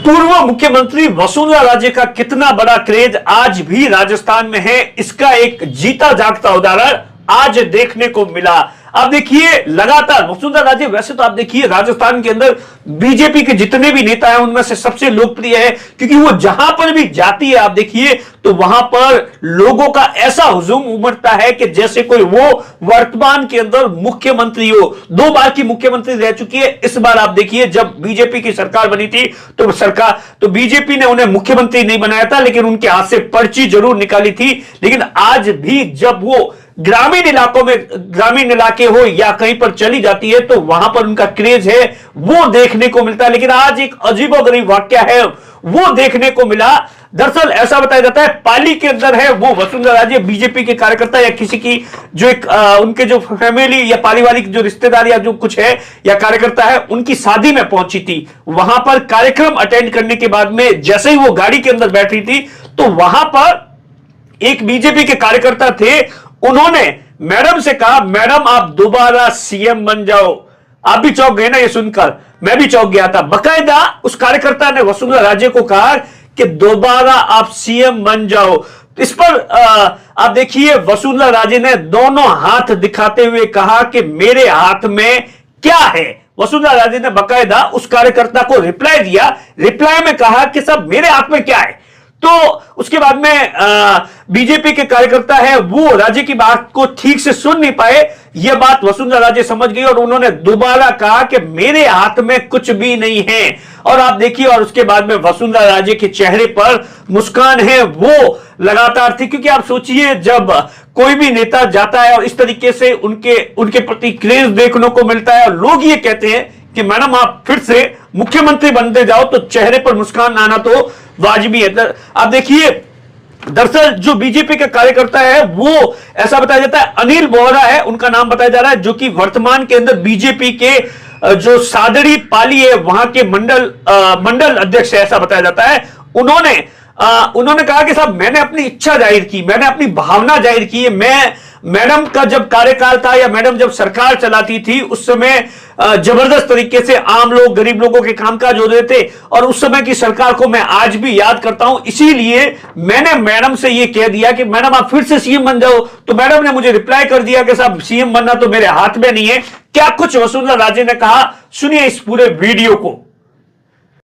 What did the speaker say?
पूर्व मुख्यमंत्री वसुंधरा राजे का कितना बड़ा क्रेज आज भी राजस्थान में है, इसका एक जीता जागता उदाहरण आज देखने को मिला। आप देखिए लगातार वसुंधरा राजे, वैसे तो आप देखिए राजस्थान के अंदर बीजेपी के जितने भी नेता हैं उनमें से सबसे लोकप्रिय है, क्योंकि वो जहां पर भी जाती है आप देखिए तो वहां पर लोगों का ऐसा हुजूम उमड़ता है कि जैसे कोई वो वर्तमान के अंदर मुख्यमंत्री हो। 2 बार की मुख्यमंत्री रह चुकी है। इस बार आप देखिए जब बीजेपी की सरकार बनी थी तो बीजेपी ने उन्हें मुख्यमंत्री नहीं बनाया था, लेकिन उनके हाथ से पर्ची जरूर निकाली थी। लेकिन आज भी जब वो ग्रामीण इलाकों में, ग्रामीण इलाके हो या कहीं पर चली जाती है तो वहां पर उनका क्रेज है वो देखने को मिलता है। लेकिन आज एक अजीबोगरीब वाकया है वो देखने को मिला। दरअसल ऐसा बताया जाता है पाली के अंदर है वो वसुंधरा राजे बीजेपी के कार्यकर्ता या किसी की जो एक उनके जो फैमिली या पारिवारिक जो रिश्तेदार या जो कुछ है या कार्यकर्ता है उनकी शादी में पहुंची थी। वहां पर कार्यक्रम अटेंड करने के बाद में जैसे ही वो गाड़ी के अंदर बैठी थी तो वहां पर एक बीजेपी के कार्यकर्ता थे, उन्होंने मैडम से कहा, मैडम आप दोबारा सीएम बन जाओ। आप भी चौंक गए ना ये सुनकर, मैं भी चौंक गया था। बकायदा उस कार्यकर्ता ने वसुंधरा राजे को कहा कि दोबारा आप सीएम बन जाओ। इस पर आप देखिए वसुंधरा राजे ने दोनों हाथ दिखाते हुए कहा कि मेरे हाथ में क्या है। वसुंधरा राजे ने बकायदा उस कार्यकर्ता को रिप्लाई दिया, रिप्लाई में कहा कि साहब मेरे हाथ में क्या है। तो उसके बाद में बीजेपी के कार्यकर्ता है वो राजे की बात को ठीक से सुन नहीं पाए। यह बात वसुंधरा राजे समझ गई और उन्होंने दोबारा कहा कि मेरे हाथ में कुछ भी नहीं है। और आप देखिए, और उसके बाद में वसुंधरा राजे के चेहरे पर मुस्कान है वो लगातार थी, क्योंकि आप सोचिए जब कोई भी नेता जाता है और इस तरीके से उनके प्रति क्रेज देखने को मिलता है और लोग ये कहते हैं कि मैडम आप फिर से मुख्यमंत्री बनते जाओ, तो चेहरे पर मुस्कान आना तो वाजिबी है। आप देखिए दरअसल जो बीजेपी का कार्यकर्ता है वो ऐसा बताया जाता है अनिल बोहरा है उनका नाम बताया जा रहा है, जो कि वर्तमान के अंदर बीजेपी के जो सादड़ी पाली है वहां के मंडल अध्यक्ष है, ऐसा बताया जाता है। उन्होंने कहा कि साहब मैंने अपनी इच्छा जाहिर की, मैंने अपनी भावना जाहिर की। मैं मैडम का जब कार्यकाल था या मैडम जब सरकार चलाती थी उस समय जबरदस्त तरीके से आम लोग, गरीब लोगों के कामकाज हो रहे थे और उस समय की सरकार को मैं आज भी याद करता हूं। इसीलिए मैंने मैडम से यह कह दिया कि मैडम आप फिर से सीएम बन जाओ। तो मैडम ने मुझे रिप्लाई कर दिया कि साहब सीएम बनना तो मेरे हाथ में नहीं है। क्या कुछ वसुंधरा राजे ने कहा, सुनिए इस पूरे वीडियो को।